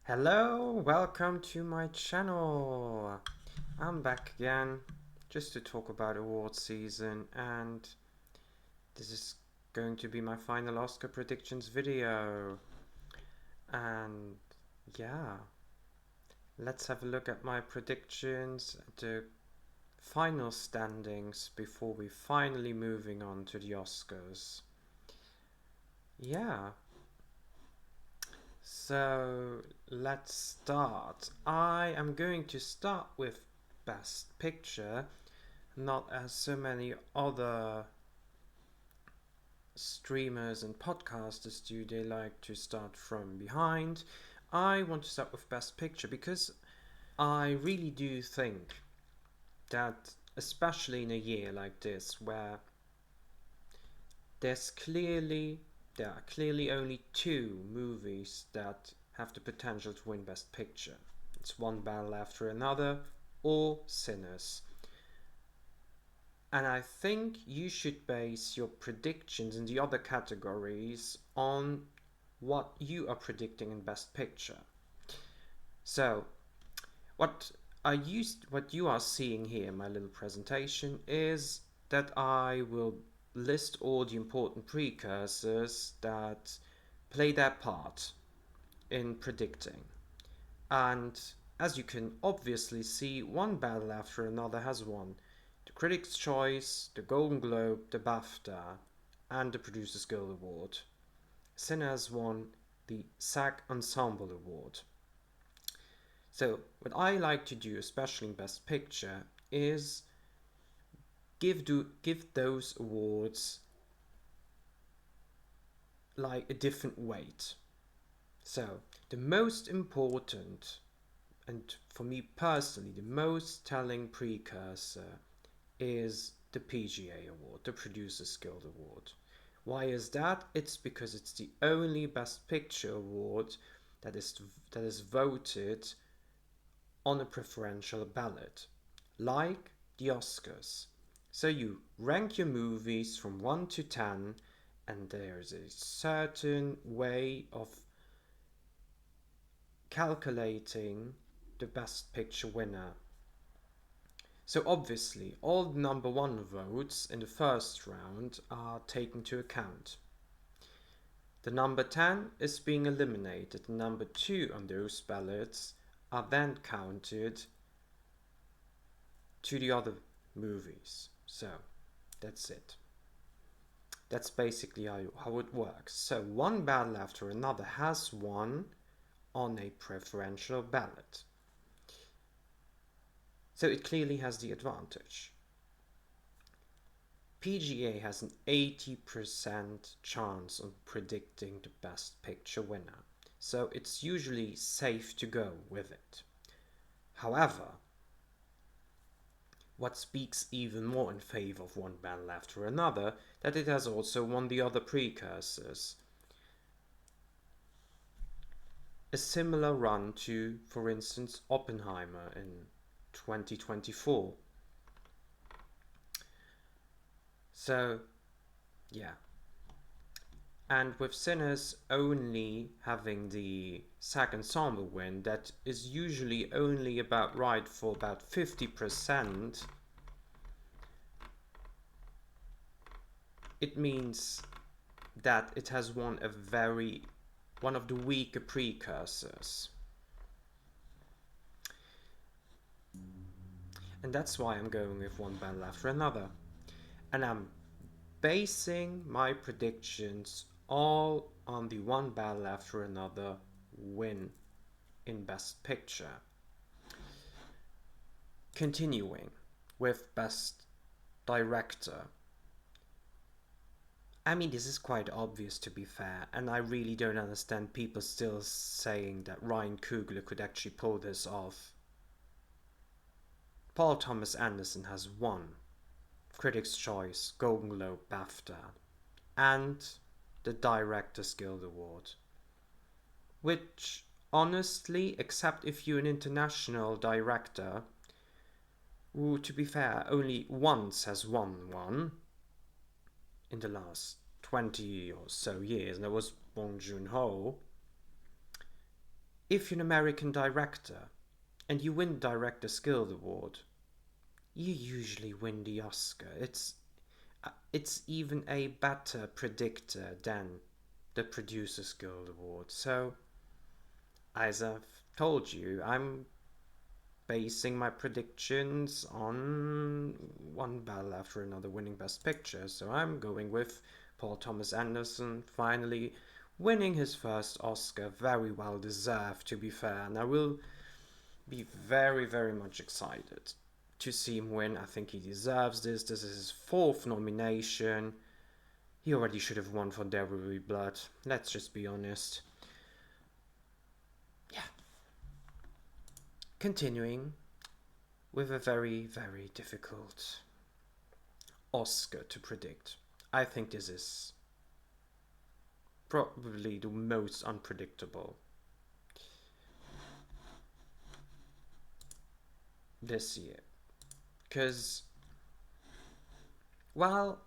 Hello, welcome to my channel. I'm back again just to talk about award season, and this is going to be my final Oscar predictions video. And yeah, let's have a look at my predictions, the final standings before we finally moving on to the Oscars. Yeah. So let's start. I am going to start with Best Picture, not as so many other streamers and podcasters do. They like to start from behind. I want to start with Best Picture because I really do think that, especially in a year like this, where there are clearly only two movies that have the potential to win Best Picture. It's One Battle After Another or Sinners. And I think you should base your predictions in the other categories on what you are predicting in Best Picture. So, what you are seeing here in my little presentation is that I will list all the important precursors that play their part in predicting. And as you can obviously see, One Battle After Another has won the Critics' Choice, the Golden Globe, the BAFTA, and the Producers Guild Award. Sinners won the SAG Ensemble Award. So what I like to do, especially in Best Picture, is give those awards like a different weight. So the most important, and for me personally, the most telling precursor is the PGA Award, the Producers Guild Award. Why is that? It's because it's the only Best Picture award that is voted on a preferential ballot, like the Oscars. So you rank your movies from 1 to 10, and there's a certain way of calculating the Best Picture winner. So obviously, all the number 1 votes in the first round are taken into account. The number 10 is being eliminated. The number 2 on those ballots are then counted to the other movies. So that's it. That's basically how it works. So One Battle After Another has won on a preferential ballot. So it clearly has the advantage. PGA has an 80% chance of predicting the Best Picture winner, so it's usually safe to go with it. However, what speaks even more in favor of One Battle After Another, that it has also won the other precursors. A similar run to, for instance, Oppenheimer in 2024. So, yeah. And with Sinners only having the SAG Ensemble win, that is usually only about right for about 50%, it means that it has won one of the weaker precursors. And that's why I'm going with One Battle After Another. And I'm basing my predictions all on the One Battle After Another win in Best Picture. Continuing with Best Director. I mean, this is quite obvious, to be fair, and I really don't understand people still saying that Ryan Coogler could actually pull this off. Paul Thomas Anderson has won Critics' Choice, Golden Globe, BAFTA, and the Directors Guild Award, which honestly, except if you're an international director, who, to be fair, only once has won one in the last 20 or so years, and that was Bong Joon-ho, if you're an American director and you win Directors Guild Award, you usually win the Oscar. It's even a better predictor than the Producers Guild Award. So, as I've told you, I'm basing my predictions on one battle after another winning Best Picture. So I'm going with Paul Thomas Anderson finally winning his first Oscar. Very well deserved, to be fair, and I will be very, very much excited to see him win. I think he deserves this. This is his fourth nomination. He already should have won for There Will Be Blood. Let's just be honest. Yeah. Continuing with a very, very difficult Oscar to predict. I think this is probably the most unpredictable this year. Because, well,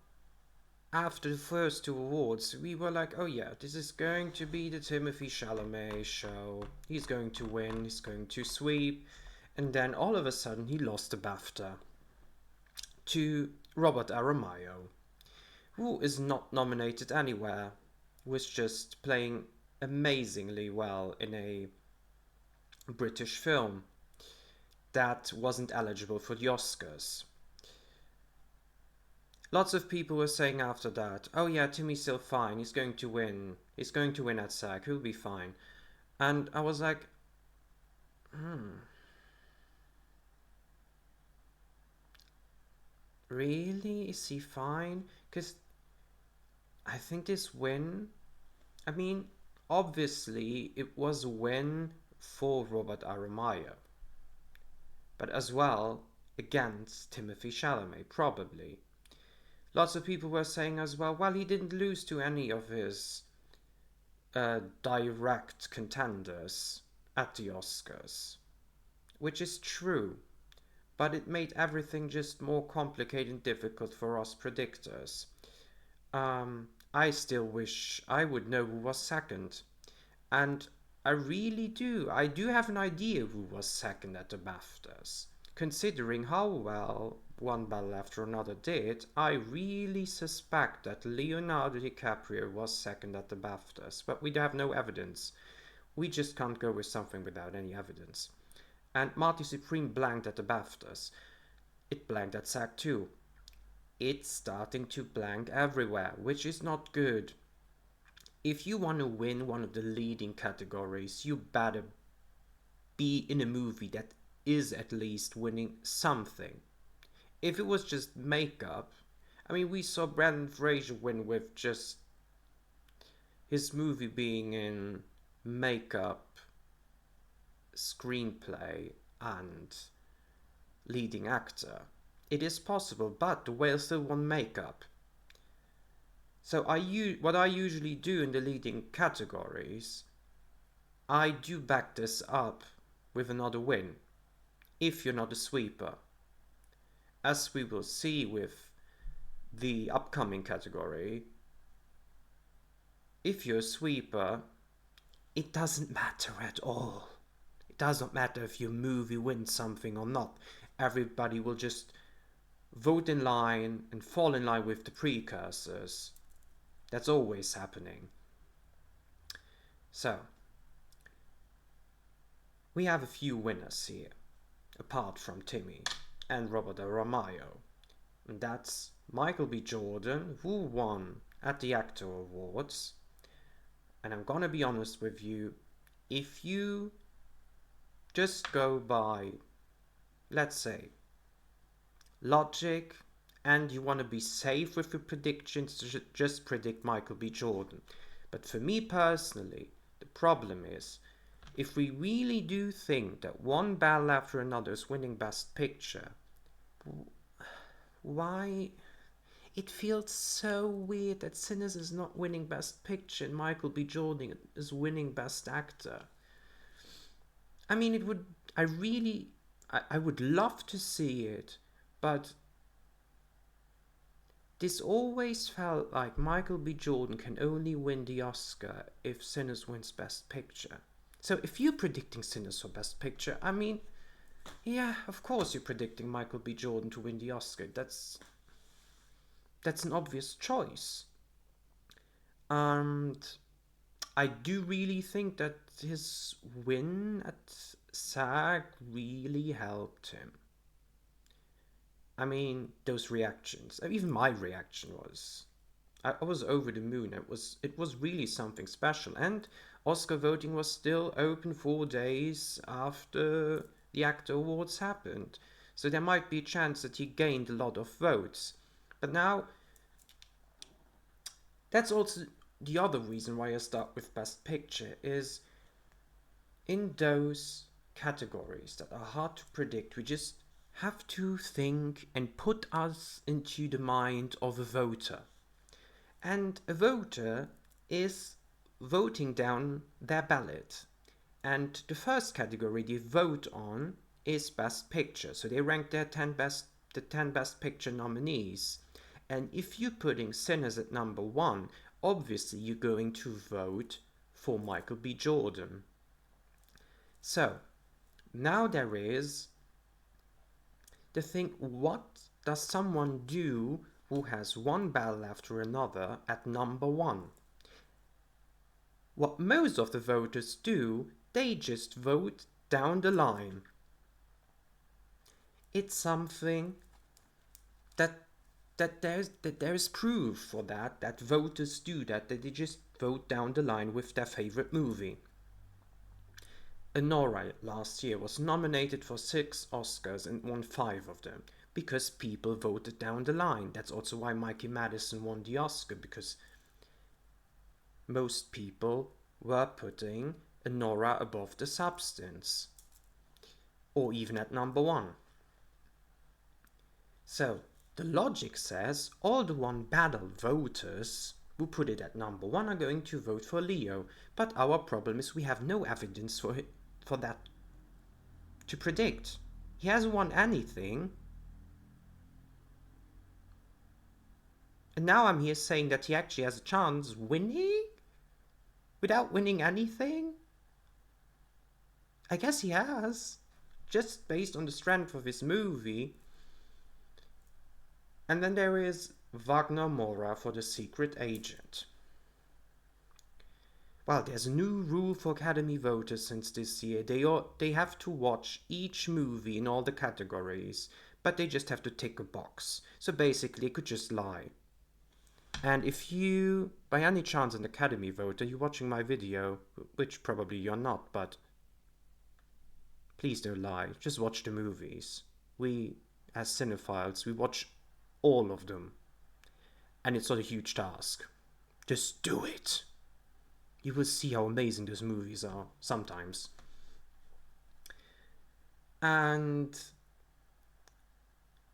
after the first two awards, we were like, oh yeah, this is going to be the Timothée Chalamet show. He's going to win, he's going to sweep. And then all of a sudden he lost the BAFTA to Robert Aramayo, who is not nominated anywhere, was just playing amazingly well in a British film that wasn't eligible for the Oscars. Lots of people were saying after that, oh yeah, Timmy's still fine, he's going to win at SAG, he'll be fine. And I was like, really? Is he fine? Because I think this win, I mean, obviously it was a win for Robert Aramayo, but as well against Timothée Chalamet, probably. Lots of people were saying as well, he didn't lose to any of his direct contenders at the Oscars, which is true, but it made everything just more complicated and difficult for us predictors. I still wish I would know who was second, and I really do. I do have an idea who was second at the BAFTAs. Considering how well One Battle After Another did, I really suspect that Leonardo DiCaprio was second at the BAFTAs, but we have no evidence. We just can't go with something without any evidence. And Marty Supreme blanked at the BAFTAs. It blanked at SAG too. It's starting to blank everywhere, which is not good. If you want to win one of the leading categories, you better be in a movie that is at least winning something. If it was just makeup, I mean, we saw Brendan Fraser win with just his movie being in makeup, screenplay, and leading actor. It is possible, but the whale still won makeup. So what I usually do in the leading categories, I do back this up with another win, if you're not a sweeper. As we will see with the upcoming category, if you're a sweeper, it doesn't matter at all. It doesn't matter if your movie wins something or not. Everybody will just vote in line and fall in line with the precursors. That's always happening. So, we have a few winners here, apart from Timmy and Robert Aramayo. And that's Michael B. Jordan, who won at the Actor Awards. And I'm gonna be honest with you, if you just go by, let's say, logic, and you want to be safe with your predictions, just predict Michael B. Jordan. But for me personally, the problem is, if we really do think that One Battle After Another is winning Best Picture, why? It feels so weird that Sinners is not winning Best Picture and Michael B. Jordan is winning Best Actor. I mean, I would love to see it, but this always felt like Michael B. Jordan can only win the Oscar if Sinners wins Best Picture. So if you're predicting Sinners for Best Picture, I mean, yeah, of course you're predicting Michael B. Jordan to win the Oscar. That's an obvious choice. And I do really think that his win at SAG really helped him. I mean, those reactions, even my reaction was, I was over the moon. It was really something special. And Oscar voting was still open 4 days after the Actor Awards happened. So there might be a chance that he gained a lot of votes. But now, that's also the other reason why I start with Best Picture, is in those categories that are hard to predict, we just have to think and put us into the mind of a voter. And a voter is voting down their ballot. And the first category they vote on is Best Picture. So they rank the 10 Best Picture nominees. And if you're putting Sinners at number 1, obviously you're going to vote for Michael B. Jordan. So now there is the thing, what does someone do who has one ballot after another at number 1? What most of the voters do, they just vote down the line. It's something that there's proof for that voters do that they just vote down the line with their favorite movie. Nora last year was nominated for 6 Oscars and won 5 of them because people voted down the line. That's also why Mikey Madison won the Oscar, because most people were putting Nora above The Substance, or even at number 1. So the logic says all the one battle voters who put it at number 1 are going to vote for Leo, but our problem is we have no evidence for that to predict. He hasn't won anything. And now I'm here saying that he actually has a chance winning without winning anything? I guess he has, just based on the strength of his movie. And then there is Wagner Moura for The Secret Agent. Well, there's a new rule for Academy voters since this year. They have to watch each movie in all the categories, but they just have to tick a box. So basically, they could just lie. And if you, by any chance, an Academy voter, you're watching my video, which probably you're not, but please don't lie. Just watch the movies. We, as cinephiles, we watch all of them. And it's not a huge task. Just do it. You will see how amazing those movies are sometimes. And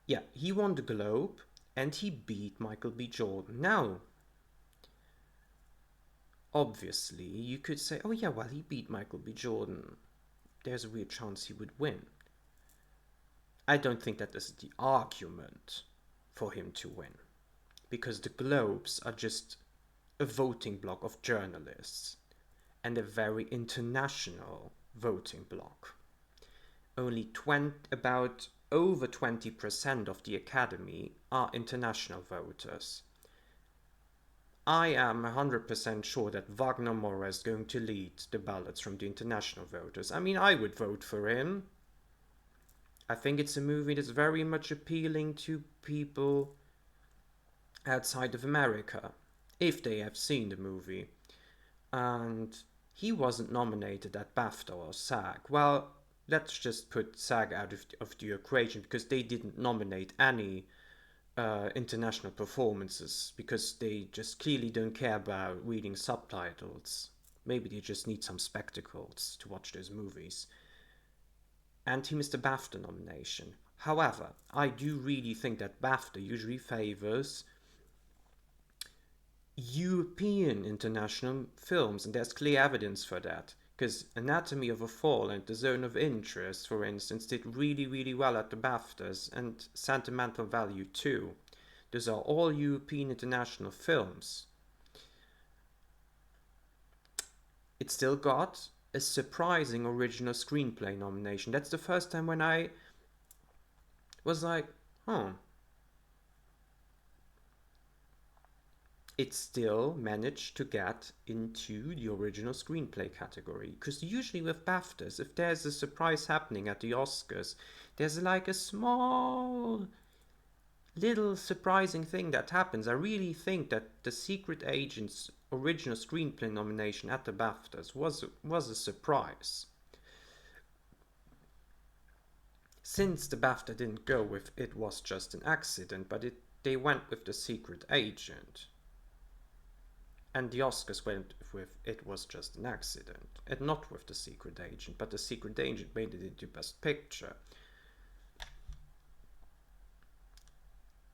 yeah, he won the Globe and he beat Michael B. Jordan. Now, obviously, you could say, oh yeah, well, he beat Michael B. Jordan. There's a real chance he would win. I don't think that is the argument for him to win, because the Globes are just a voting block of journalists and a very international voting block. Only about over 20% of the Academy are international voters. I am 100% sure that Wagner Moura is going to lead the ballots from the international voters. I mean, I would vote for him. I think it's a movie that's very much appealing to people outside of America, if they have seen the movie. And he wasn't nominated at BAFTA or SAG. Well, let's just put SAG out of the equation, because they didn't nominate any international performances, because they just clearly don't care about reading subtitles. Maybe they just need some spectacles to watch those movies. And he missed a BAFTA nomination. However, I do really think that BAFTA usually favors European international films, and there's clear evidence for that, because Anatomy of a Fall and The Zone of Interest, for instance, did really, really well at the BAFTAs, and Sentimental Value too. Those are all European international films. It still got a surprising original screenplay nomination. That's the first time when I was like, oh, it still managed to get into the original screenplay category. Because usually with BAFTAs, if there's a surprise happening at the Oscars, there's like a small little surprising thing that happens. I really think that The Secret Agent's original screenplay nomination at the BAFTAs was a surprise. Since the BAFTA didn't go with It Was Just an Accident, but they went with The Secret Agent. And the Oscars went with It Was Just an Accident, and not with The Secret Agent, but The Secret Agent made it into Best Picture.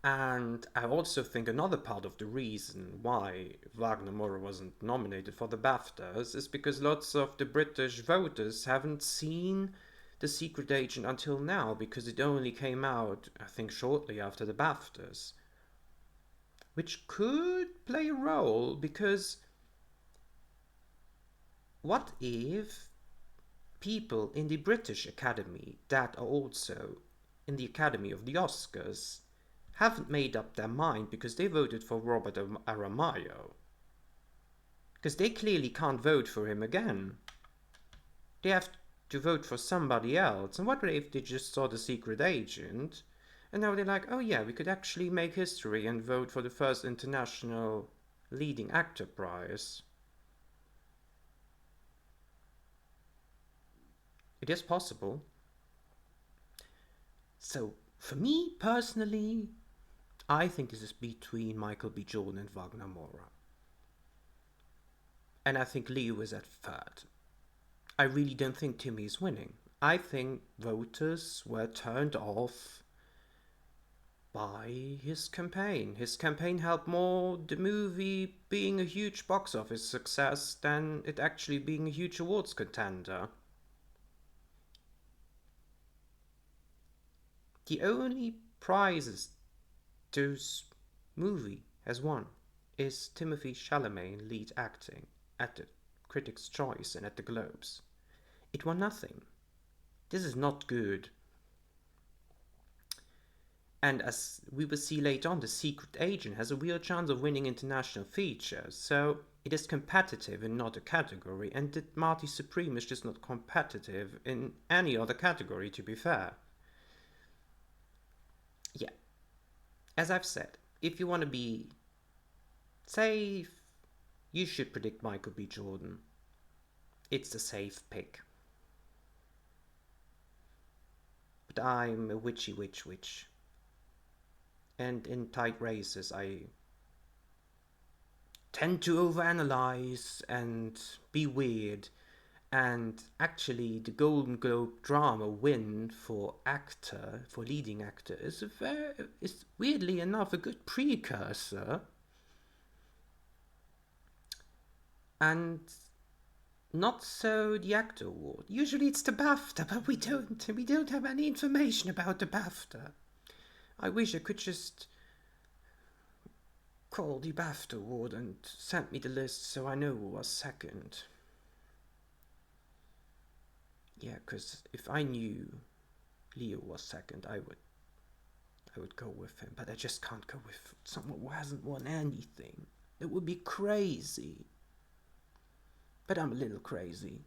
And I also think another part of the reason why Wagner Moura wasn't nominated for the BAFTAs is because lots of the British voters haven't seen The Secret Agent until now, because it only came out, I think, shortly after the BAFTAs. Which could play a role, because what if people in the British Academy that are also in the Academy of the Oscars haven't made up their mind because they voted for Robert Aramayo? Because they clearly can't vote for him again. They have to vote for somebody else. And what if they just saw The Secret Agent and now they're like, oh yeah, we could actually make history and vote for the first international leading actor prize? It is possible. So, for me personally, I think this is between Michael B. Jordan and Wagner Moura. And I think Leo is at third. I really don't think Timmy is winning. I think voters were turned off by his campaign. His campaign helped more the movie being a huge box office success than it actually being a huge awards contender. The only prizes this movie has won is Timothée Chalamet in lead acting at the Critics' Choice and at the Globes. It won nothing. This is not good. And as we will see later on, The Secret Agent has a real chance of winning international features, so it is competitive in not a category, and the Marty Supreme is just not competitive in any other category, to be fair. Yeah. As I've said, if you want to be safe, you should predict Michael B. Jordan. It's a safe pick. But I'm a witchy witch. And in tight races, I tend to overanalyze and be weird. And actually, the Golden Globe drama win for leading actor, is weirdly enough a good precursor. And not so the actor award. Usually it's the BAFTA, but we don't have any information about the BAFTA. I wish I could just call the BAFTA award and send me the list so I know who was second. Yeah, because if I knew Leo was second, I would go with him. But I just can't go with someone who hasn't won anything. It would be crazy. But I'm a little crazy.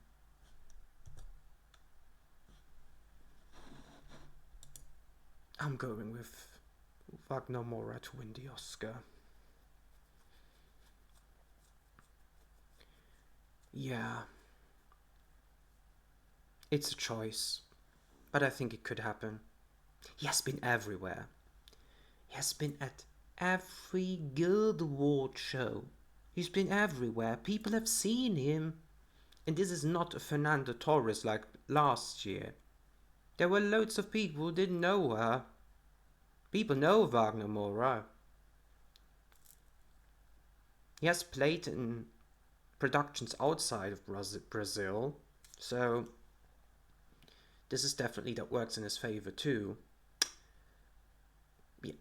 I'm going with Wagner Moura to win the Oscar. Yeah. It's a choice. But I think it could happen. He has been everywhere. He has been at every Guild Award show. He's been everywhere. People have seen him. And this is not a Fernando Torres like last year. There were loads of people who didn't know her. People know Wagner Moura. He has played in productions outside of Brazil, so this is definitely that works in his favor too. Yeah.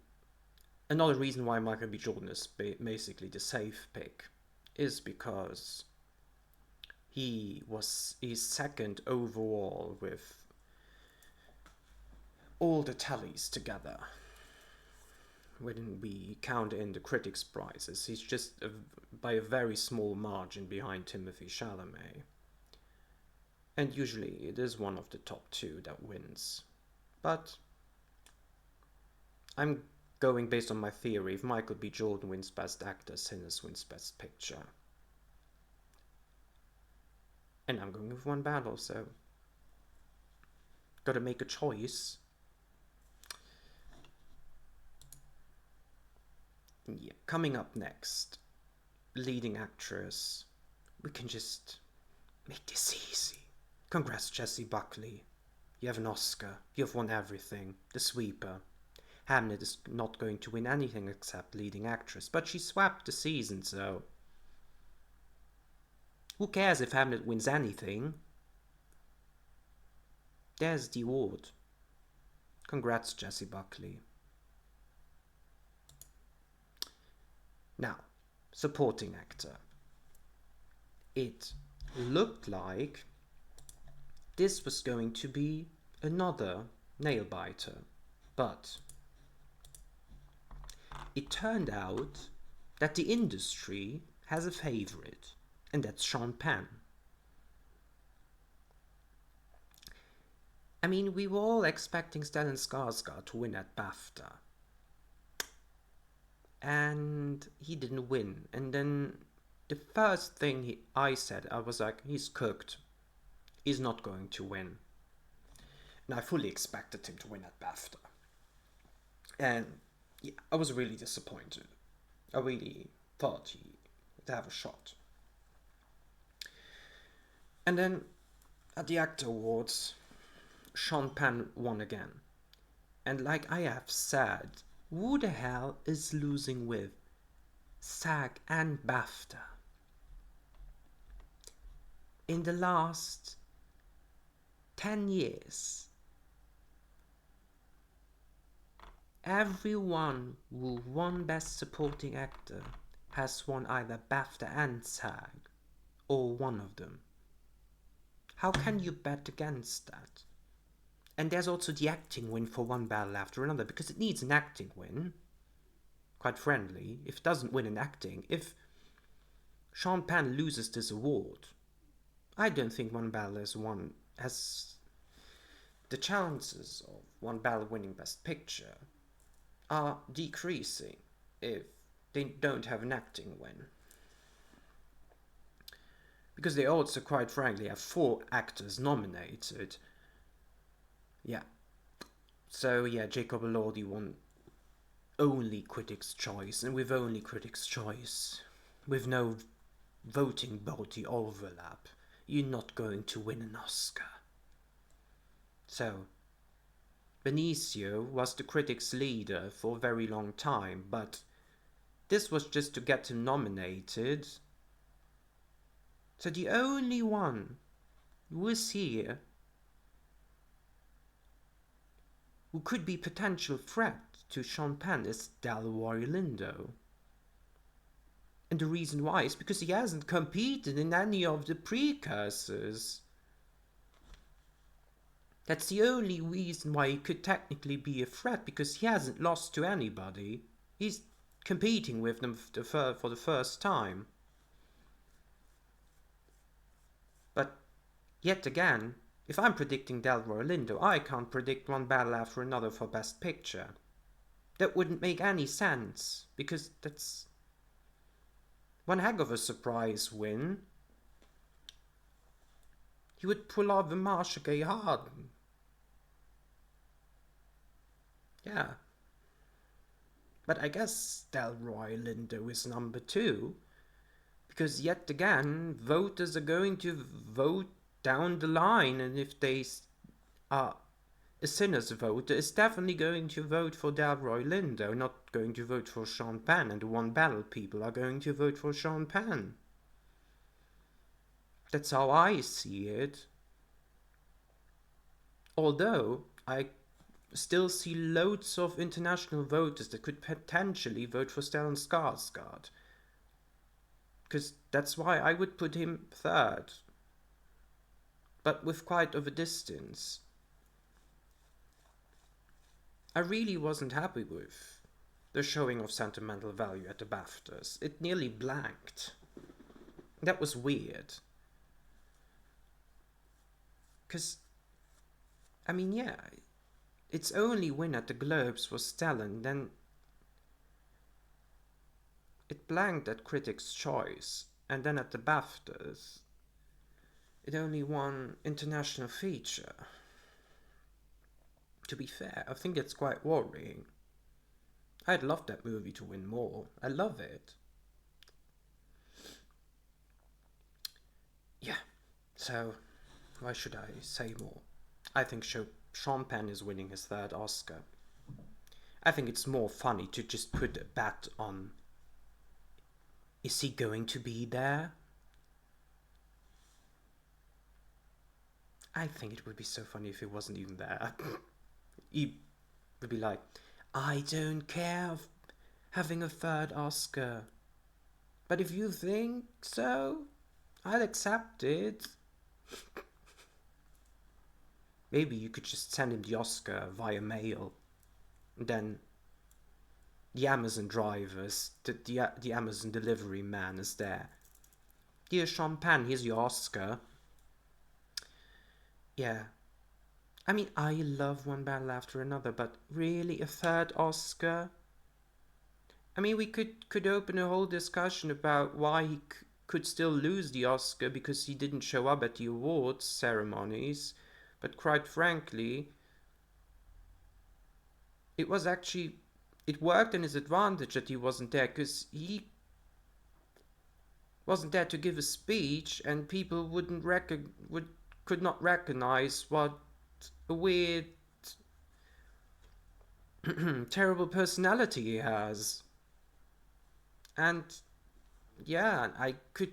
Another reason why Michael B. Jordan is basically the safe pick is because he's second overall with all the tallies together. When we count in the critics' prizes, he's just by a very small margin behind Timothée Chalamet. And usually it is one of the top two that wins. But I'm going based on my theory. If Michael B. Jordan wins Best Actor, Sinners wins Best Picture. And I'm going with one battle, so gotta make a choice. Yeah, coming up next, leading actress. We can just make this easy. Congrats, Jessie Buckley. You have an Oscar. You have won everything. The Sweeper. Hamnet is not going to win anything except leading actress, but she swept the season, so who cares if Hamlet wins anything? There's the award. Congrats, Jessie Buckley. Now, supporting actor. It looked like this was going to be another nail-biter, but it turned out that the industry has a favorite, and that's Sean Penn. I mean, we were all expecting Stellan Skarsgård to win at BAFTA, and he didn't win. And then the first thing I said, I was like, he's cooked. He's not going to win. And I fully expected him to win at BAFTA. And yeah, I was really disappointed. I really thought he would have a shot. And then at the Actor Awards, Sean Penn won again. And like I have said, who the hell is losing with SAG and BAFTA? In the last 10 years, everyone who won Best Supporting Actor has won either BAFTA and SAG, or one of them. How can you bet against that? And there's also the acting win for one battle after another, because it needs an acting win. Quite friendly, if it doesn't win in acting, if Sean Penn loses this award, I don't think one battle has the chances of one battle winning Best Picture are decreasing if they don't have an acting win. Because they also, quite frankly, have 4 actors nominated. Yeah. So, yeah, Jacob Elordi won only Critics' Choice, and with only Critics' Choice, with no voting body overlap, you're not going to win an Oscar. So, Benicio was the critics' leader for a very long time, but this was just to get him nominated. So the only one who is here who could be potential threat to Sean Penn is Delroy Lindo. And the reason why is because he hasn't competed in any of the precursors. That's the only reason why he could technically be a threat, because he hasn't lost to anybody. He's competing with them for the first time. But yet again, if I'm predicting Delroy Lindo, I can't predict one battle after another for Best Picture. That wouldn't make any sense, because that's one heck of a surprise win. He would pull off the Marcia Gay Harden. Yeah. But I guess Delroy Lindo is number 2. Because yet again, voters are going to vote down the line, and if they are a Sinners voter, is definitely going to vote for Delroy Lindo, not going to vote for Sean Penn, and the One Battle people are going to vote for Sean Penn. That's how I see it. Although, I still see loads of international voters that could potentially vote for Stellan Skarsgård. Because that's why I would put him 3rd. but with quite of a distance. I really wasn't happy with the showing of sentimental value at the BAFTAs. It nearly blanked. That was weird. Because, I mean, yeah, its only win at the Globes was stellar, then it blanked at Critics' Choice, and then at the BAFTAs, it only won International Feature. To be fair, I think it's quite worrying. I'd love that movie to win more. I love it. Yeah, so why should I say more? I think Sean Penn is winning his third Oscar. I think it's more funny to just put a bet on, is he going to be there? I think it would be so funny if he wasn't even there. He would be like, I don't care of having a third Oscar, but if you think so, I'll accept it. Maybe you could just send him the Oscar via mail. And then the Amazon drivers, the Amazon delivery man is there. Dear Sean Penn, here's your Oscar. Yeah. I mean, I love One Battle After Another, but really a third Oscar? I mean, we could open a whole discussion about why he could still lose the Oscar because he didn't show up at the awards ceremonies. But quite frankly, it worked in his advantage that he wasn't there, because he wasn't there to give a speech, and people could not recognize what a weird, terrible personality he has. And yeah, I could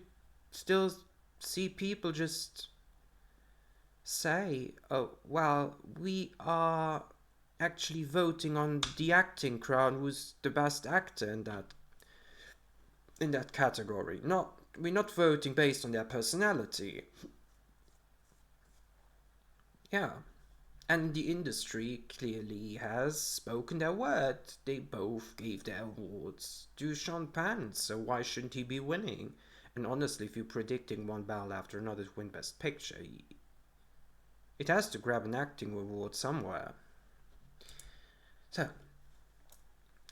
still see people just say, oh, well, we are actually voting on the acting crowd who's the best actor in that category. We're not voting based on their personality. Yeah. And the industry clearly has spoken their word. They both gave their awards to Sean Penn, so why shouldn't he be winning? And honestly, if you're predicting One Battle After Another to win Best Picture, it has to grab an acting award somewhere. So,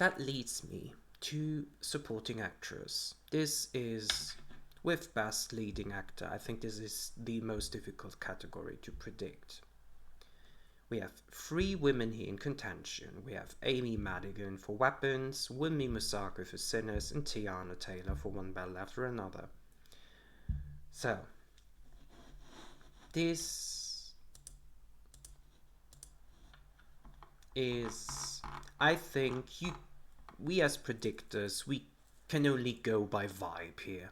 that leads me to supporting actress. This is, with Best Leading Actor, I think this is the most difficult category to predict. We have 3 women here in contention. We have Amy Madigan for Weapons, Wunmi Mosaku for Sinners, and Teyana Taylor for One Battle After Another. So, this is, I think, we as predictors, we can only go by vibe here.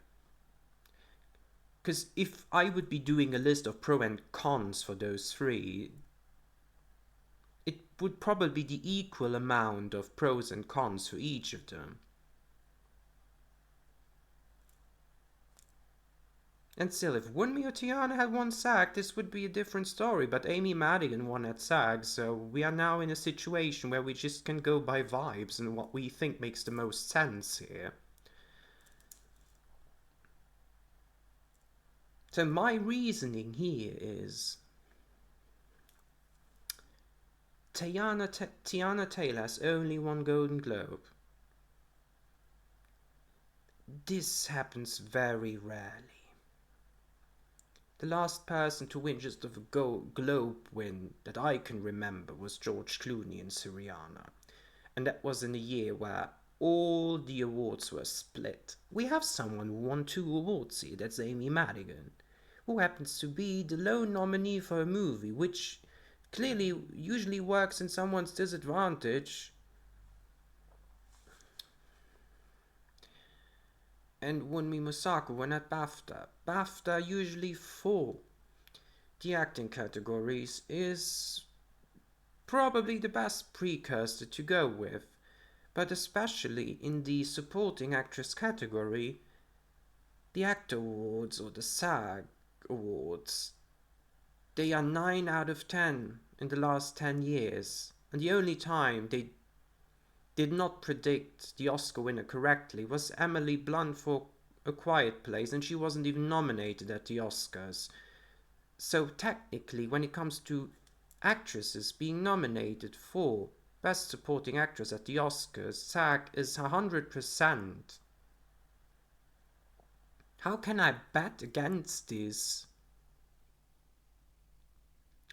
Because if I would be doing a list of pro and cons for those 3, it would probably be the equal amount of pros and cons for each of them. And still, if Wunmi or Teyana had won SAG, this would be a different story, but Amy Madigan won at SAG, so we are now in a situation where we just can go by vibes and what we think makes the most sense here. So my reasoning here is Teyana Taylor has only 1 Golden Globe. This happens very rarely. The last person to win just of a Globe win that I can remember was George Clooney in Syriana. And that was in a year where all the awards were split. We have someone who won 2 awards here, that's Amy Madigan, who happens to be the lone nominee for a movie, which clearly usually works in someone's disadvantage. And Wunmi Mosaku won at BAFTA. BAFTA, usually for the acting categories, is probably the best precursor to go with, but especially in the supporting actress category, the ACTA Awards or the SAG Awards they are 9 out of 10 in the last 10 years. And the only time they did not predict the Oscar winner correctly was Emily Blunt for A Quiet Place, and she wasn't even nominated at the Oscars. So technically, when it comes to actresses being nominated for Best Supporting Actress at the Oscars, SAG is 100%. How can I bet against this?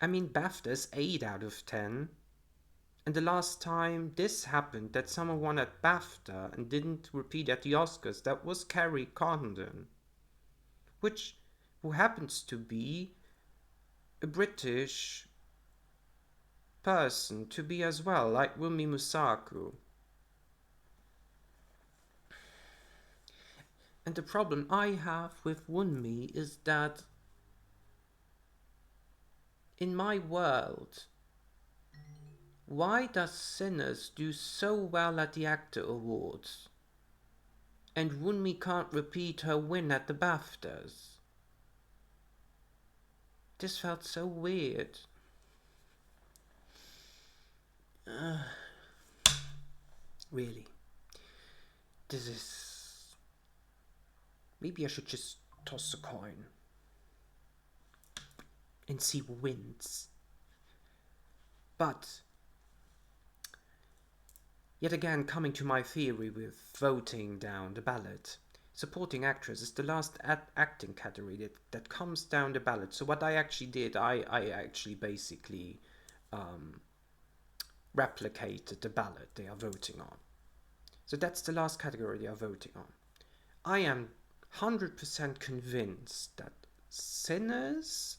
I mean, BAFTA is 8 out of 10. And the last time this happened, that someone won at BAFTA and didn't repeat at the Oscars, that was Kerry Condon, who happens to be a British person to be as well, like Wunmi Mosaku. And the problem I have with Wunmi is that in my world, why does Sinners do so well at the Actor Awards and Wunmi can't repeat her win at the BAFTAs? This felt so weird. Really. This is... Maybe I should just toss a coin and see who wins. But, yet again, coming to my theory with voting down the ballot, supporting actress is the last acting category that comes down the ballot. So what I actually did, I actually basically replicated the ballot they are voting on. So that's the last category they are voting on. I am 100% convinced that Sinners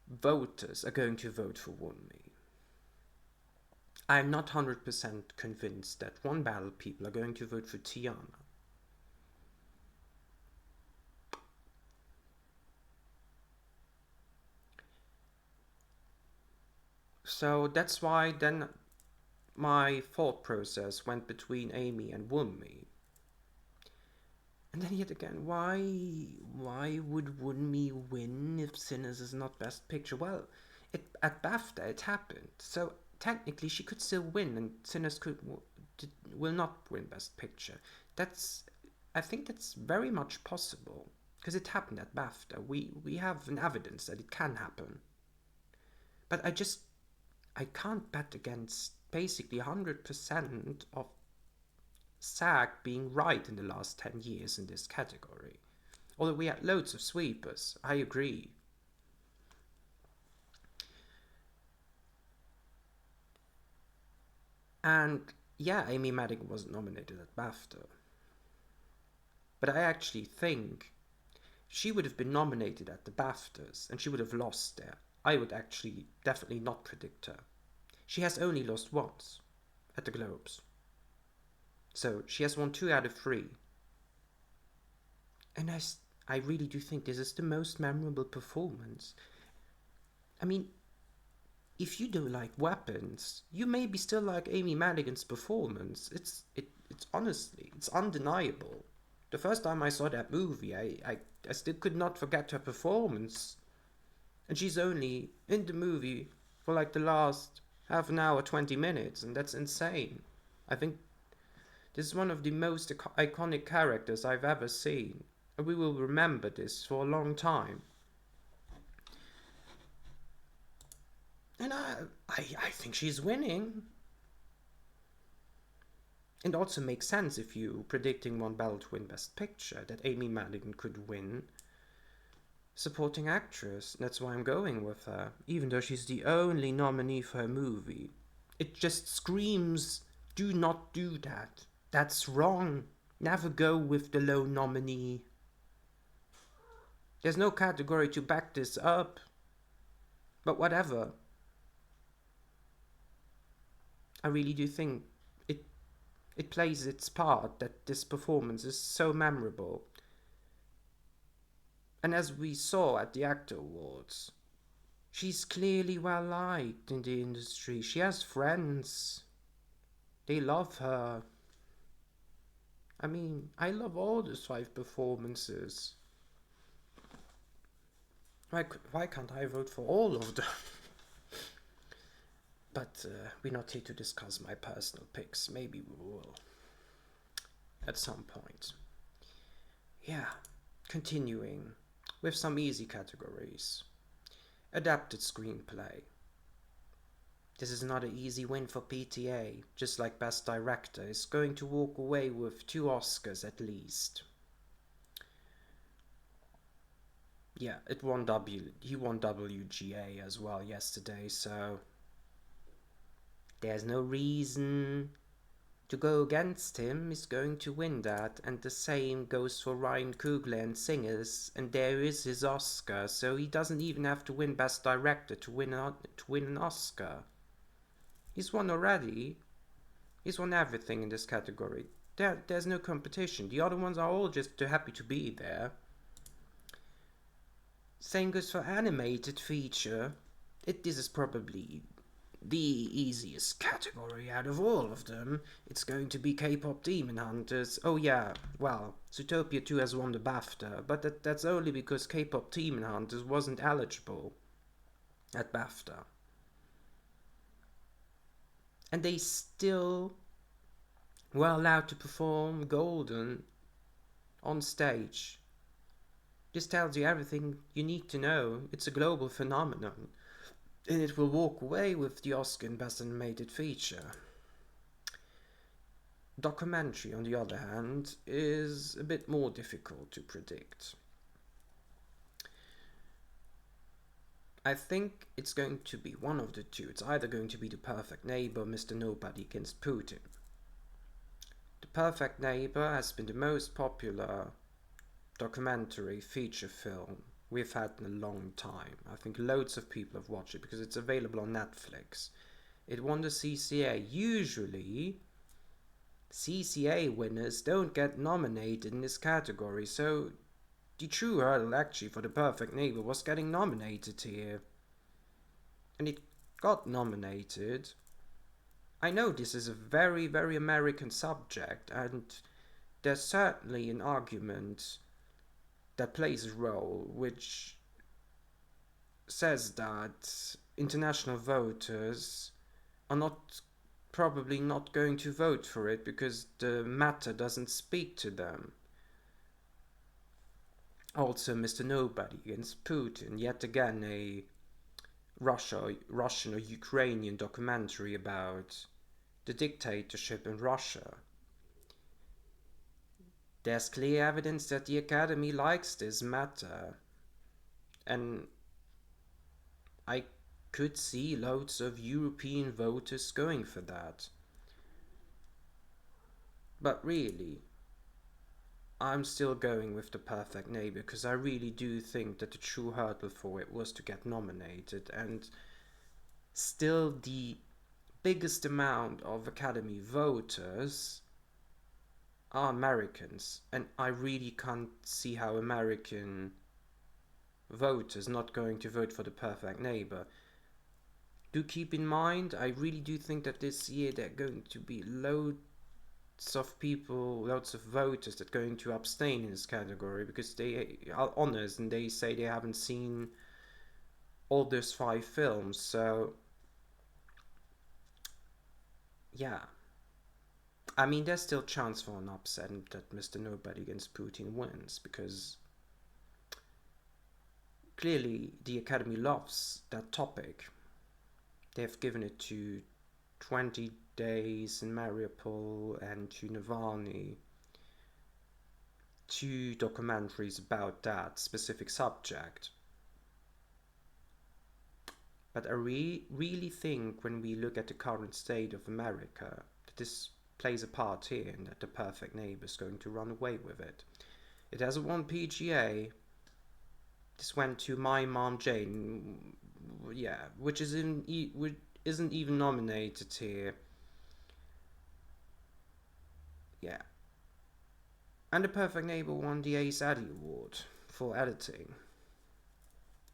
voters are going to vote for Wunmi. I'm not 100% convinced that One Battle people are going to vote for Tiana. So that's why then my thought process went between Amy and Wunmi. And then yet again, why would Wunmi win if Sinners is not Best Picture? Well, at BAFTA it happened, so technically she could still win, and Sinners will not win Best Picture. I think that's very much possible because it happened at BAFTA. We have an evidence that it can happen, but I can't bet against basically 100% of SAG being right in the last 10 years in this category. Although we had loads of sweepers, I agree. And yeah, Amy Madigan wasn't nominated at BAFTA. But I actually think she would have been nominated at the BAFTAs and she would have lost there. I would actually definitely not predict her. She has only lost once at the Globes. So she has won 2 out of 3. And I really do think this is the most memorable performance. I mean, if you don't like Weapons, you maybe still like Amy Madigan's performance. It's honestly, it's undeniable. The first time I saw that movie, I still could not forget her performance. And she's only in the movie for like the last half an hour, 20 minutes, and that's insane. I think this is one of the most iconic characters I've ever seen, and we will remember this for a long time. And I think she's winning. It also makes sense if you predicting One Battle to win Best Picture that Amy Madigan could win Supporting Actress. That's why I'm going with her, even though she's the only nominee for her movie. It just screams, do not do that. That's wrong. Never go with the low nominee. There's no category to back this up. But whatever. I really do think it plays its part that this performance is so memorable. And as we saw at the Actor Awards, she's clearly well liked in the industry. She has friends. They love her. I mean, I love all those 5 performances. Why can't I vote for all of them? But we're not here to discuss my personal picks. Maybe we will at some point. Yeah, continuing with some easy categories. Adapted screenplay. This is not an easy win for PTA, just like Best Director is going to walk away with 2 Oscars at least. Yeah, he won WGA as well yesterday, so there's no reason to go against him. He's going to win that, and the same goes for Ryan Coogler and Singers, and there is his Oscar, so he doesn't even have to win Best Director to win an Oscar. He's won already. He's won everything in this category. There's no competition. The other ones are all just too happy to be there. Same goes for animated feature. This is probably the easiest category out of all of them. It's going to be K-pop Demon Hunters. Oh yeah, well, Zootopia 2 has won the BAFTA, but that's only because K-pop Demon Hunters wasn't eligible at BAFTA. And they still were allowed to perform Golden on stage. This tells you everything you need to know. It's a global phenomenon, and it will walk away with the Oscar in Best Animated Feature. Documentary, on the other hand, is a bit more difficult to predict. I think it's going to be one of the two. It's either going to be The Perfect Neighbor, Mr. Nobody Against Putin. The Perfect Neighbor has been the most popular documentary feature film we've had in a long time. I think loads of people have watched it because it's available on Netflix. It won the CCA. Usually, CCA winners don't get nominated in this category, so the true hurdle actually for The Perfect Neighbor was getting nominated here. And it got nominated. I know this is a very, very American subject, and there's certainly an argument that plays a role, which says that international voters are probably not going to vote for it because the matter doesn't speak to them. Also, Mr. Nobody Against Putin, yet again a Russian or Ukrainian documentary about the dictatorship in Russia. There's clear evidence that the Academy likes this matter, and I could see loads of European voters going for that. But really, I'm still going with The Perfect Neighbor because I really do think that the true hurdle for it was to get nominated, and still the biggest amount of Academy voters are Americans, and I really can't see how American voters not going to vote for The Perfect Neighbor. Do keep in mind, I really do think that this year there are going to be loads of people, lots of voters that are going to abstain in this category because they are honest and they say they haven't seen all those 5 films. So yeah, I mean, there's still chance for an upset and that Mr. Nobody Against Putin wins, because clearly the Academy loves that topic. They've given it to 20 Days in Mariupol and to Navalny, 2 documentaries about that specific subject. But I really think when we look at the current state of America that this plays a part here and that The Perfect Neighbor is going to run away with it. It hasn't won PGA. This went to My Mom Jane, yeah, which isn't even nominated here. Yeah. And The Perfect Neighbor won the Ace Addy Award for editing.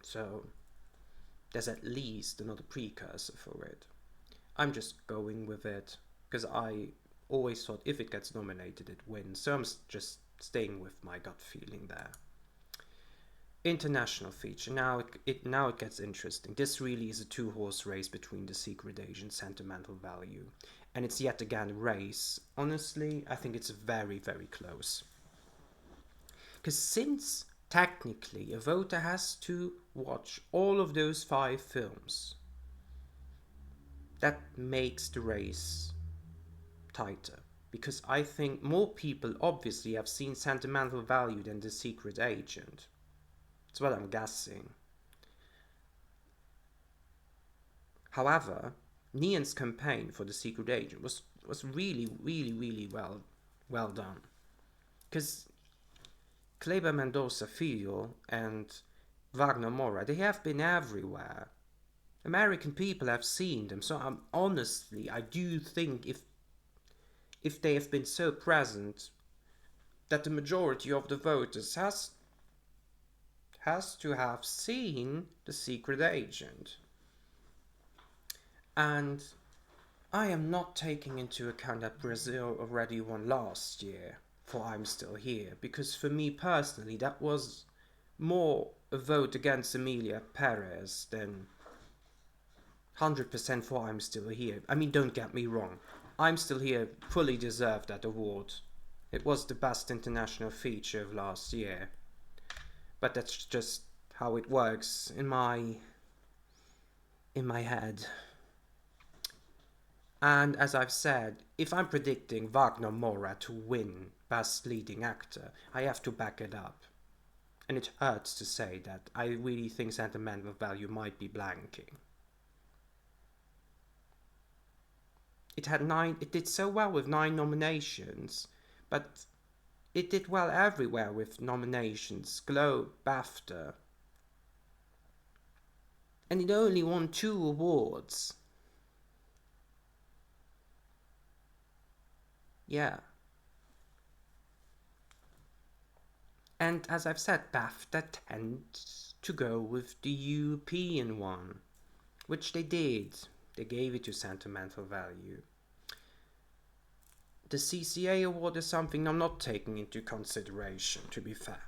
So there's at least another precursor for it. I'm just going with it because I always thought if it gets nominated it wins. So I'm just staying with my gut feeling there. International feature. Now it gets interesting. This really is a two-horse race between The Secret Agent, Sentimental Value, and it's yet again a race. Honestly, I think it's very, very close. Because since technically a voter has to watch all of those 5 films, that makes the race tighter. Because I think more people obviously have seen Sentimental Value than The Secret Agent. That's what I'm guessing. However, Nian's campaign for The Secret Agent was really, really, really well done. Because Kleber Mendoza Filho and Wagner Moura, they have been everywhere. American people have seen them, so honestly, I do think if they have been so present that the majority of the voters has to have seen The Secret Agent. And I am not taking into account that Brazil already won last year for I'm Still Here, because for me personally that was more a vote against Emilia Perez than 100% for I'm Still Here. I mean, don't get me wrong, I'm Still Here fully deserved that award. It was the best international feature of last year. But that's just how it works in my head. And as I've said, if I'm predicting Wagner Moura to win Best Leading Actor, I have to back it up. And it hurts to say that I really think Sentimental Value might be blanking. It did so well with 9 nominations, but it did well everywhere with nominations, Globe, BAFTA. And it only won 2 awards. Yeah. And as I've said, BAFTA tends to go with the European one, which they did. They gave it to Sentimental Value. The CCA award is something I'm not taking into consideration, to be fair.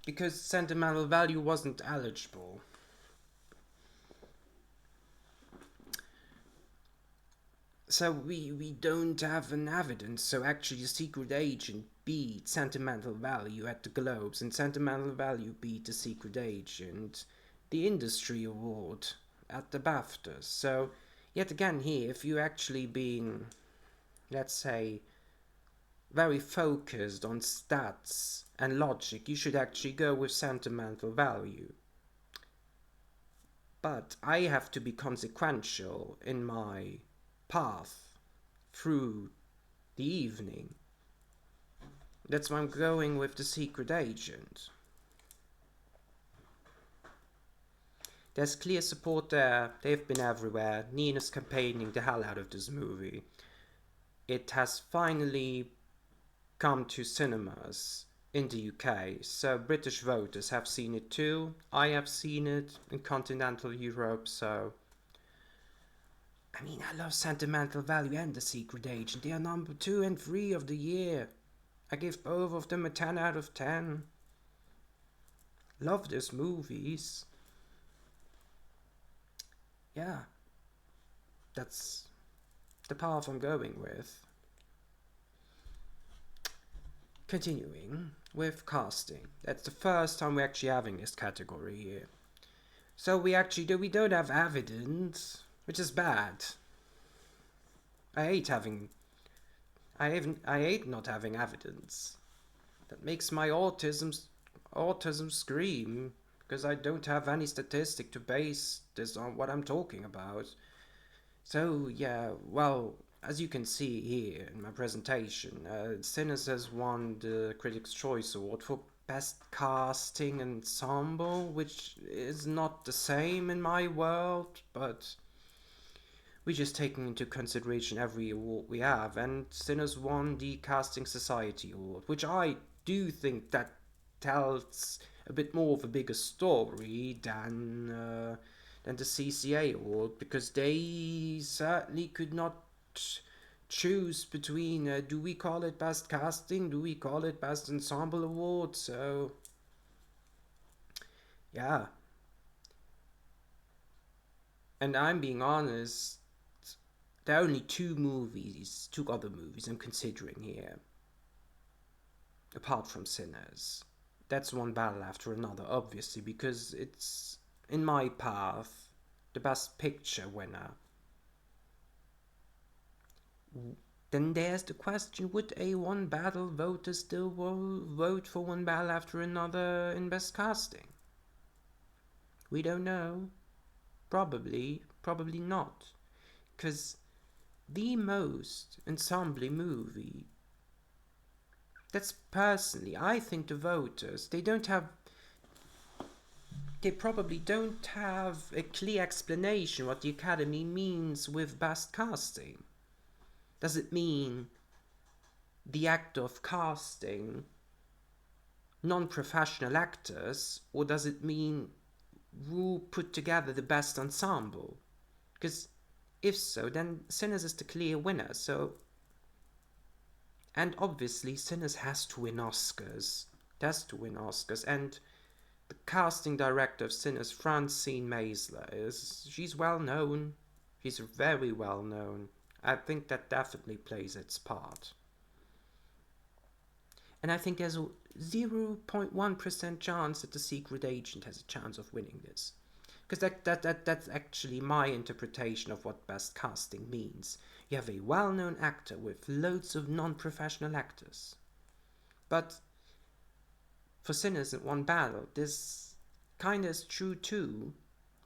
Because Sentimental Value wasn't eligible. So we don't have an evidence. So actually The Secret Agent beat Sentimental Value at the Globes, and Sentimental Value beat The Secret Agent, the industry award, at the BAFTAs. So yet again here, if you actually been, let's say, very focused on stats and logic, you should actually go with Sentimental Value. But I have to be consequential in my path through the evening. That's why I'm going with The Secret Agent. There's clear support there. They've been everywhere. Nina's campaigning the hell out of this movie. It has finally come to cinemas in the UK, so British voters have seen it too. I have seen it in continental Europe, so I mean, I love Sentimental Value and The Secret Agent. They are number 2 and 3 of the year. I give both of them a 10 out of 10. Love these movies. Yeah, that's the path I'm going with. Continuing with casting. That's the first time we're actually having this category here. So we don't have evidence, which is bad. I hate not having evidence. That makes my autism scream, because I don't have any statistic to base this on what I'm talking about. So yeah, well, as you can see here in my presentation, Sinners has won the Critics' Choice Award for Best Casting Ensemble, which is not the same in my world, but we're just taking into consideration every award we have, and Sinners won the Casting Society Award, which I do think that tells a bit more of a bigger story than the CCA Award, because they certainly could not choose between do we call it Best Casting, do we call it Best Ensemble Award, so Yeah. And I'm being honest, there are only two other movies I'm considering here, apart from Sinners. That's one battle after another, obviously, because it's, in my path, the best picture winner. Then there's the question, would a one battle voter still vote for one battle after another in best casting? We don't know. Probably not. Because the most ensemble movie, that's personally, I think the voters, they probably don't have a clear explanation what the Academy means with best casting. Does it mean the act of casting non-professional actors, or does it mean who put together the best ensemble? Because if so, then Sinners is the clear winner. So, and obviously Sinners has to win Oscars. And the casting director of Sinners, Francine Maisler, she's well known. She's very well known. I think that definitely plays its part. And I think there's a 0.1% chance that The Secret Agent has a chance of winning this. Because that's actually my interpretation of what best casting means. You have a well-known actor with loads of non-professional actors. But for Sinners in One Battle, this kinda is true too,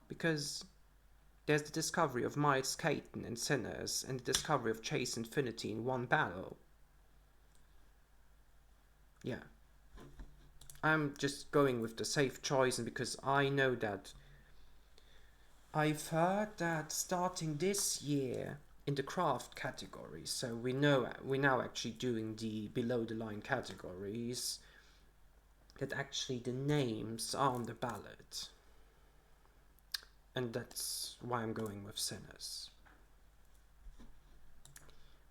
because there's the discovery of Miles Caton in Sinners and the discovery of Chase Infinity in One Battle. Yeah. I'm just going with the safe choice, and because I know that I've heard that starting this year in the craft category, so we're now actually doing the below the line categories, that actually the names are on the ballot. And that's why I'm going with Sinners.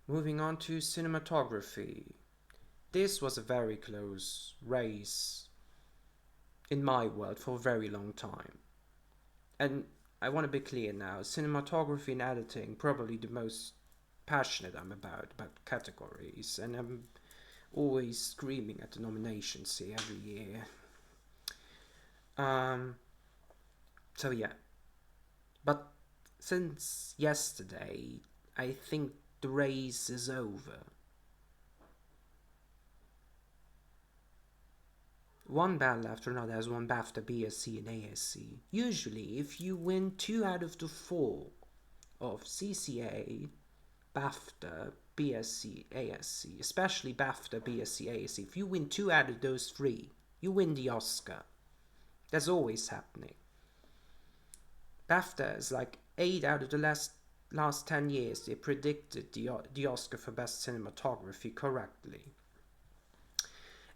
Moving on to cinematography. This was a very close race in my world for a very long time. And I want to be clear now, cinematography and editing, probably the most passionate I'm about categories, and I'm always screaming at the nominations here every year. So yeah. But since yesterday, I think the race is over. One battle after another has won BAFTA, BSC, and ASC. Usually, if you win 2 out of the 4 of CCA, BAFTA, BSC, ASC, especially BAFTA, BSC, ASC, if you win 2 out of those 3, you win the Oscar. That's always happening. BAFTA is like 8 out of the last 10 years they predicted the Oscar for Best Cinematography correctly.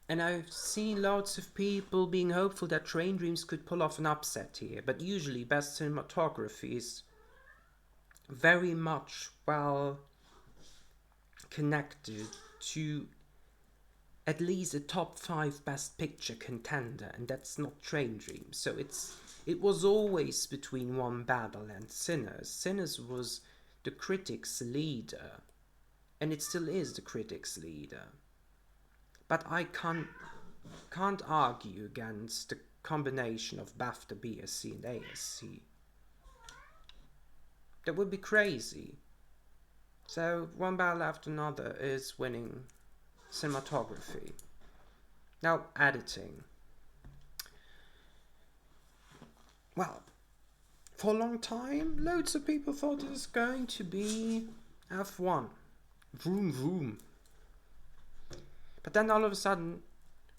And I've seen lots of people being hopeful that Train Dreams could pull off an upset here, but usually Best Cinematography is very much well connected to at least a top 5 Best Picture contender, and that's not Train Dreams. So it was always between One Battle and Sinners. Sinners was the critics' leader, and it still is the critics' leader. But I can't argue against the combination of BAFTA, BSC, and ASC. That would be crazy. So One Battle after another is winning cinematography. Now, editing. Well, for a long time, loads of people thought it was going to be F1. Vroom vroom. But then all of a sudden,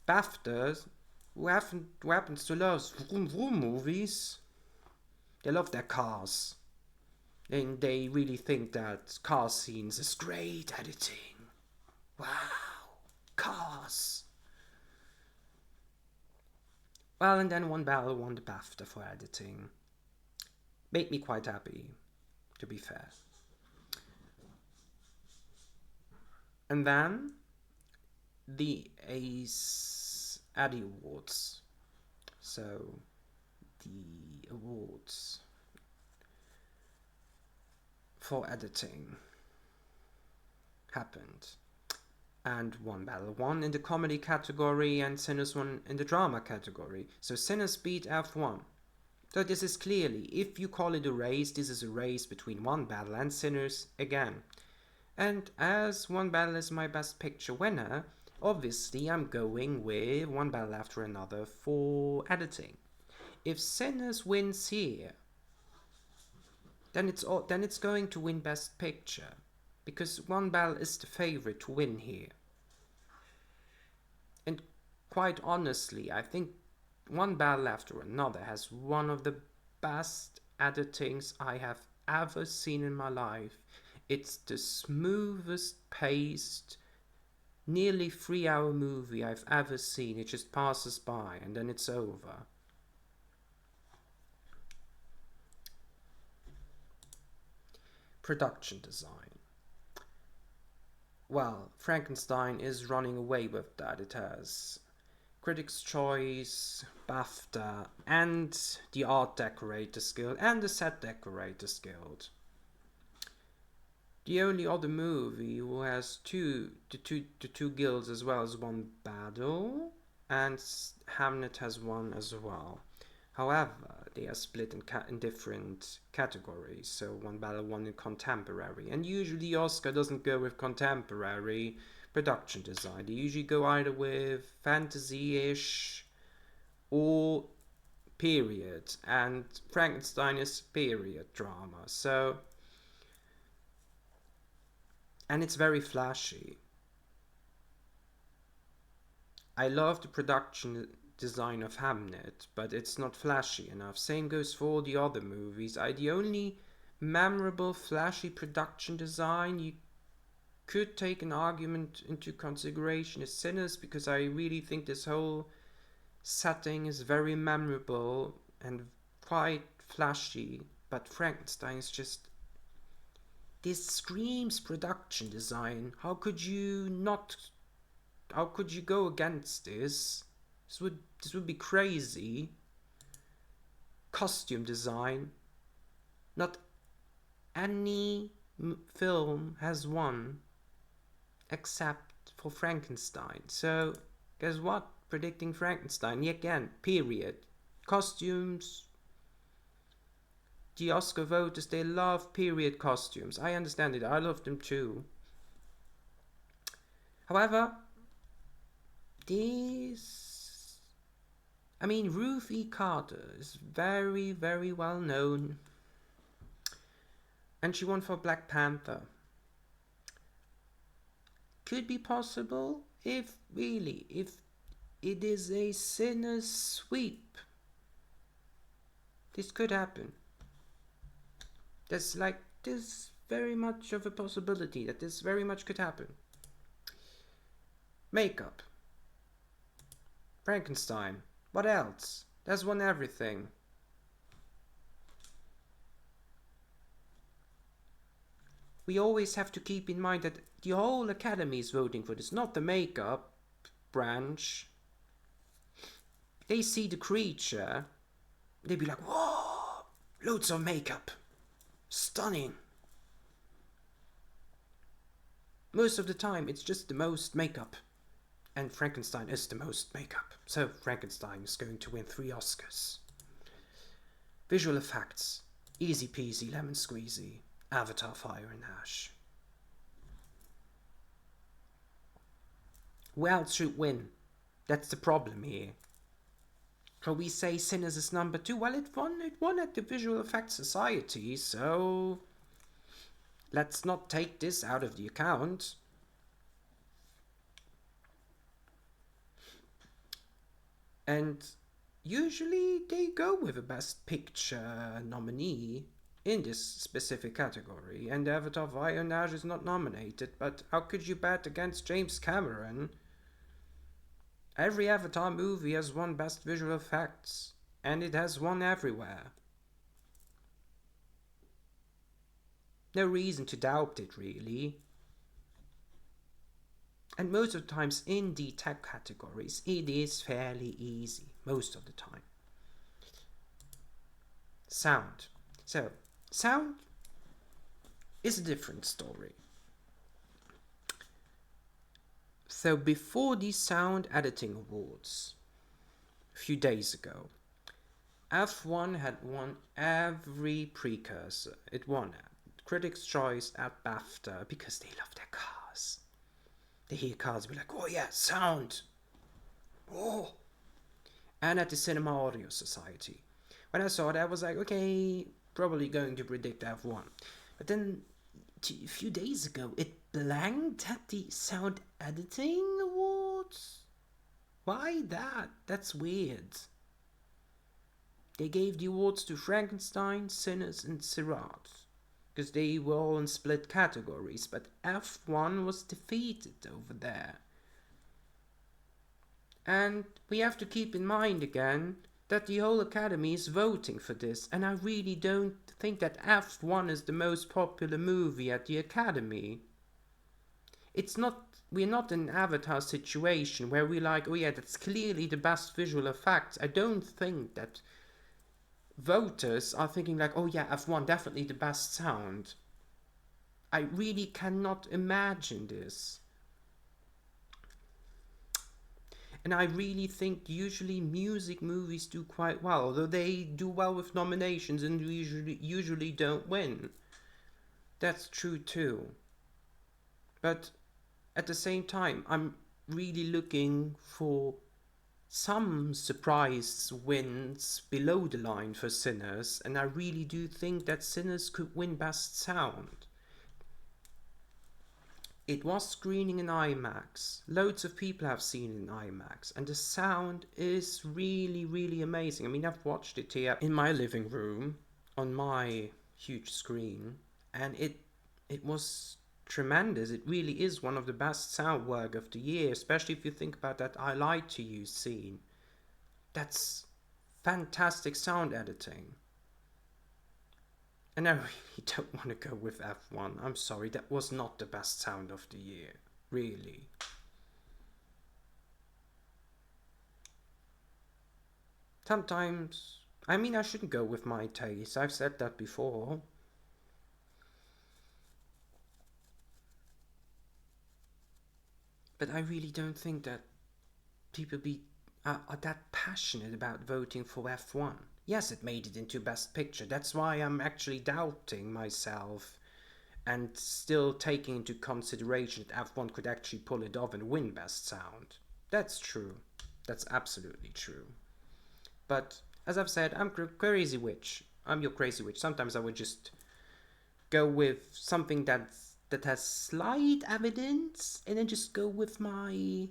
BAFTAs, who happens to love vroom vroom movies, they love their cars. And they really think that car scenes is great editing. Wow, cars. Well, and then One Battle won the BAFTA for editing. Made me quite happy, to be fair. And then the Addy Awards. So the awards for editing happened. And one battle won in the comedy category and Sinners won in the drama category. So Sinners beat F1. So this is clearly, if you call it a race, this is a race between One Battle and Sinners again. And as One Battle is my best picture winner, obviously I'm going with One Battle after another for editing. If Sinners wins here, then it's going to win best picture, because One Battle is the favorite to win here. And quite honestly, I think One Battle After Another has one of the best editings I have ever seen in my life. It's the smoothest paced, nearly 3-hour movie I've ever seen. It just passes by and then it's over. Production design. Well, Frankenstein is running away with that. It has Critics' Choice, BAFTA, and the Art Decorators Guild, and the Set Decorators Guild. The only other movie who has the two guilds as well as One Battle, and Hamnet has one as well. However, they are split in different categories. So One Battle won in contemporary, and usually the Oscar doesn't go with contemporary production design. They usually go either with fantasy-ish or period, and Frankenstein is period drama. So, and it's very flashy. I love the production design of Hamnet, but it's not flashy enough. Same goes for all the other movies. The only memorable flashy production design you could take an argument into consideration is Sinners, because I really think this whole setting is very memorable and quite flashy, but Frankenstein is just, this screams production design. How could you go against this? This would be crazy. Costume design. Not any film has won except for Frankenstein. So, guess what? Predicting Frankenstein. Yet again, period. Costumes. The Oscar voters, they love period costumes. I understand it. I love them too. However, Ruth E. Carter is very, very well known. And she won for Black Panther. Could be possible if it is a Sinners sweep. This could happen. There's very much of a possibility that this very much could happen. Makeup. Frankenstein. What else? There's won everything. We always have to keep in mind that the whole Academy is voting for this, not the makeup branch. They see the creature, they'd be like, whoa, loads of makeup. Stunning. Most of the time, it's just the most makeup. And Frankenstein is the most makeup. So Frankenstein is going to win 3 Oscars. Visual effects. Easy peasy, lemon squeezy. Avatar, Fire and Ash. Who else should win? That's the problem here. Shall we say Sinners is number 2? Well, it won at the Visual Effects Society, so let's not take this out of the account. And usually they go with a Best Picture nominee in this specific category, and Avatar Fire and Ash is not nominated, but how could you bet against James Cameron? Every Avatar movie has won Best Visual Effects, and it has won everywhere. No reason to doubt it, really. And most of the times in the tech categories, it is fairly easy, most of the time. sound. So, sound is a different story. So before the Sound Editing Awards, a few days ago, F1 had won every precursor. It won at Critics' Choice, at BAFTA, because they love their cars. They hear cars, be like, oh yeah, sound. Oh. And at the Cinema Audio Society. When I saw that, I was like, okay, probably going to predict F1. But then a few days ago, it blanked at the Sound Editing Awards. Why that? That's weird. They gave the awards to Frankenstein, Sinners, and Sirat, because they were all in split categories, but F1 was defeated over there. And we have to keep in mind again that the whole Academy is voting for this, and I really don't think that F1 is the most popular movie at the Academy. We're not in an Avatar situation where we're like, oh yeah, that's clearly the best visual effects. I don't think that voters are thinking like, oh yeah, F1, definitely the best sound. I really cannot imagine this. And I really think usually music movies do quite well, although they do well with nominations and usually don't win. That's true too. But at the same time, I'm really looking for some surprise wins below the line for Sinners, and I really do think that Sinners could win Best Sound. It was screening in IMAX. Loads of people have seen it in IMAX, and the sound is really, really amazing. I mean, I've watched it here in my living room on my huge screen, and it was tremendous. It really is one of the best sound work of the year, especially if you think about that I Lied to You scene. That's fantastic sound editing. And I really don't want to go with F1. I'm sorry, that was not the best sound of the year. Really. Sometimes, I mean, I shouldn't go with my taste. I've said that before. But I really don't think that people are that passionate about voting for F1. Yes, it made it into Best Picture. That's why I'm actually doubting myself and still taking into consideration that F1 could actually pull it off and win Best Sound. That's true. That's absolutely true. But as I've said, I'm crazy witch. I'm your crazy witch. Sometimes I would just go with something that has slight evidence and then just go with my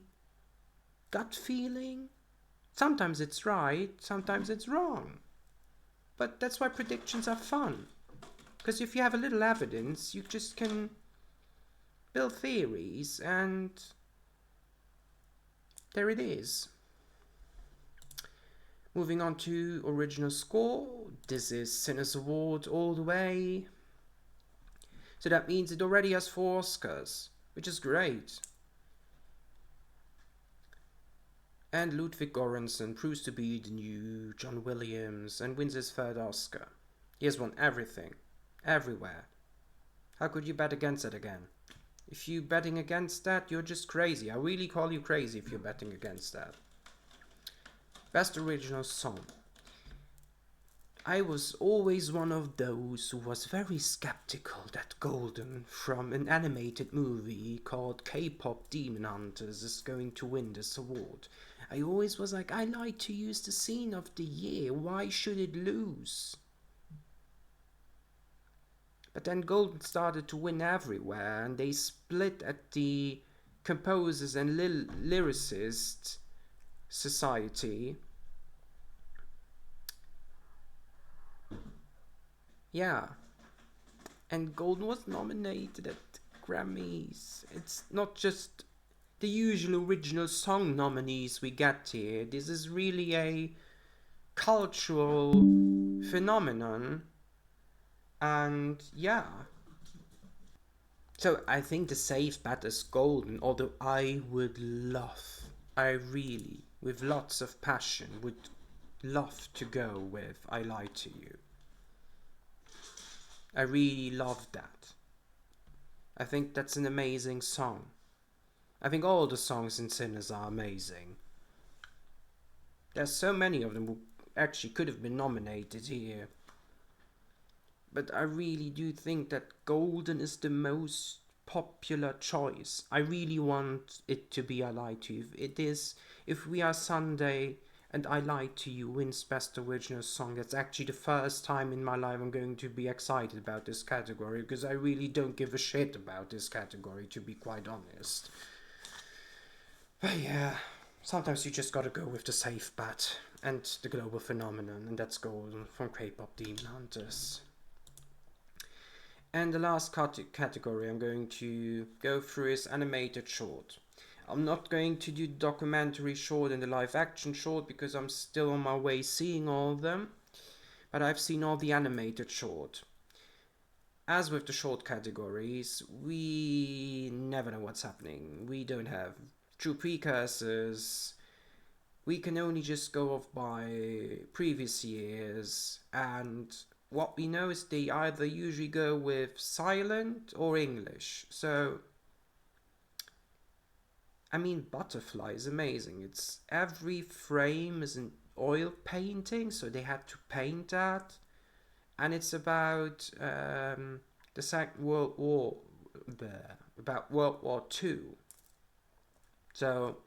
gut feeling. Sometimes it's right, sometimes it's wrong. But that's why predictions are fun. Because if you have a little evidence, you just can build theories, and there it is. Moving on to original score. This is Sinners Award all the way. So that means it already has 4 Oscars, which is great. And Ludwig Göransson proves to be the new John Williams and wins his 3rd Oscar. He has won everything, everywhere. How could you bet against it again? If you're betting against that, you're just crazy. I really call you crazy if you're betting against that. Best Original Song. I was always one of those who was very skeptical that Golden from an animated movie called K-Pop Demon Hunters is going to win this award. I always was like, I like to use the scene of the year, why should it lose? But then Golden started to win everywhere, and they split at the Composers and Lyricists Society. Yeah. And Golden was nominated at Grammys. It's not just the usual original song nominees we get here. This is really a cultural phenomenon. And yeah. So I think the safe bet is Golden, although I really, with lots of passion, would love to go with I Lied to You. I really love that. I think that's an amazing song. I think all the songs in Sinners are amazing. There's so many of them who actually could have been nominated here. But I really do think that Golden is the most popular choice. I really want it to be I Lie to You. If We Are Sunday and I Lie to You wins Best Original Song, that's actually the first time in my life I'm going to be excited about this category, because I really don't give a shit about this category, to be quite honest. But yeah, sometimes you just gotta go with the safe bet and the global phenomenon, and that's Golden from K-Pop Demon Hunters. And the last category I'm going to go through is animated short. I'm not going to do documentary short and the live action short because I'm still on my way seeing all of them, but I've seen all the animated short. As with the short categories, we never know what's happening. We don't have true precursors. We can only just go off by previous years, and what we know is they either usually go with silent or English. So, I mean, Butterfly is amazing. It's every frame is an oil painting, so they had to paint that, and it's about the Second World War, about World War II. So,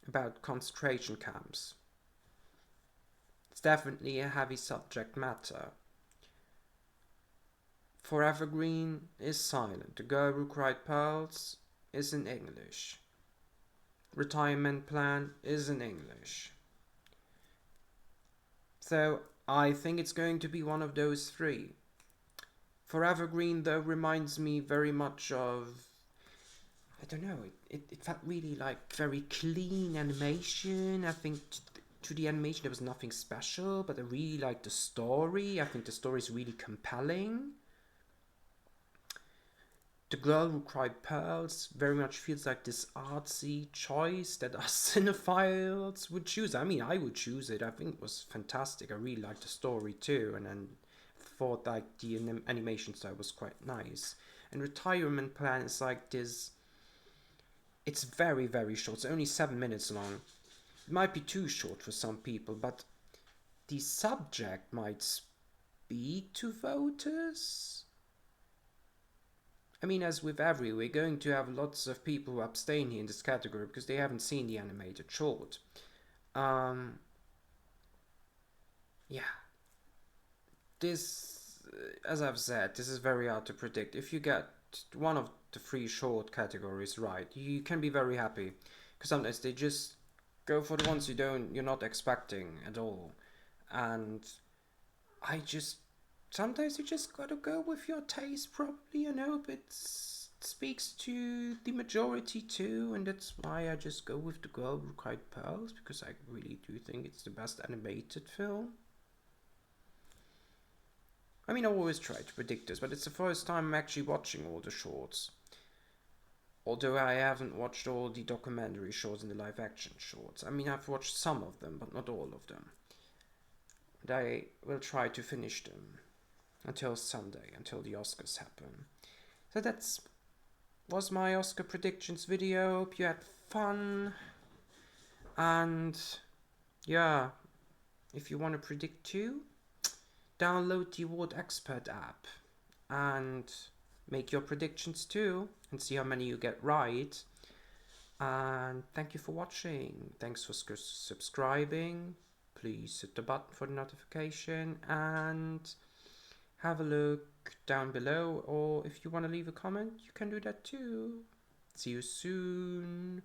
about concentration camps. It's definitely a heavy subject matter. Forever Green is silent. The Girl Who Cried Pearls is in English. Retirement Plan is in English. So I think it's going to be one of those three. Forever Green, though, reminds me very much of, I don't know, it felt really like very clean animation. I think to the animation there was nothing special, but I really like the story. I think the story is really compelling. The Girl Who Cried Pearls very much feels like this artsy choice that us cinephiles would choose. I mean, I would choose it. I think it was fantastic. I really liked the story too, and then thought like the animation style was quite nice. And Retirement Plan is like this. It's very, very short. It's only 7 minutes long. It might be too short for some people, but the subject might speak to voters. I mean, as with every, we're going to have lots of people who abstain here in this category because they haven't seen the animated short. Yeah. This, as I've said, this is very hard to predict. If you get one of the 3 short categories right, you can be very happy, because sometimes they just go for the ones you're not expecting at all. And sometimes you just gotta go with your taste, probably, and hope it speaks to the majority too, and that's why I just go with The Girl Who Cried Pearls, because I really do think it's the best animated film. I mean, I always try to predict this, but it's the first time I'm actually watching all the shorts. Although I haven't watched all the documentary shorts and the live action shorts. I mean, I've watched some of them, but not all of them. And I will try to finish them until Sunday, until the Oscars happen. So was my Oscar predictions video. Hope you had fun. And yeah, if you want to predict too, download the theawardexpert app and make your predictions too, and see how many you get right. And thank you for watching. Thanks for subscribing. Please hit the button for the notification, and have a look down below, or if you want to leave a comment, you can do that too. See you soon,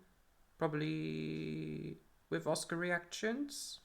probably with Oscar reactions.